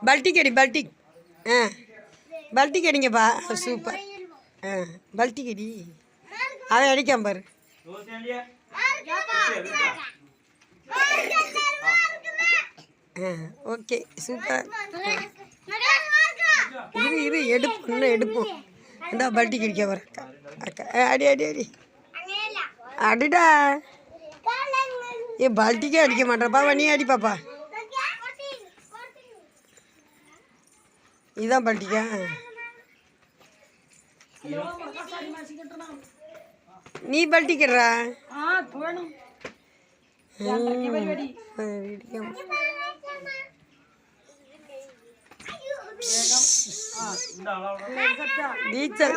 பல்ட்டிக் அடி பல்ட்டிக். ஆ பல்ட்டிக் அடிங்கப்பா. சூப்பர். ஆ பல்ட்டிக் அடி. அவன் அடிக்காம பாரு. Okay super. இரு எடுப்போம், இன்னும் எடுப்போம். இந்த பல்ட்டிக் அடிக்க வர அக்கா. அக்கா அடி அடி அடி அடிடா. பல்ட்டிக்கே அடிக்க மாட்டேறப்பா. நீ அடி பாப்பா. இதுதான் பல்ட்டிக்கா. நீ பல்ட்டிக்கிறா. நீச்சல்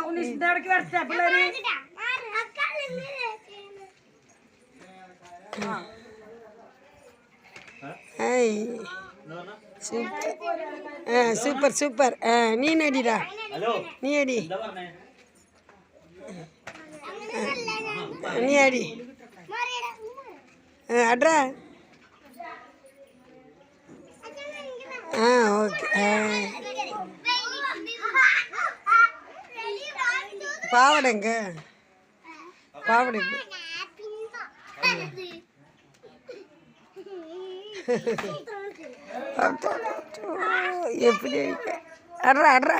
சூப்பர் சூப்பர். நீ நடிடா. நீ அடி. நீ அடி. அட்ரா. ஓகே. பாவடைங்க பாவடை. எப்படி அட்ரா அட்ரா.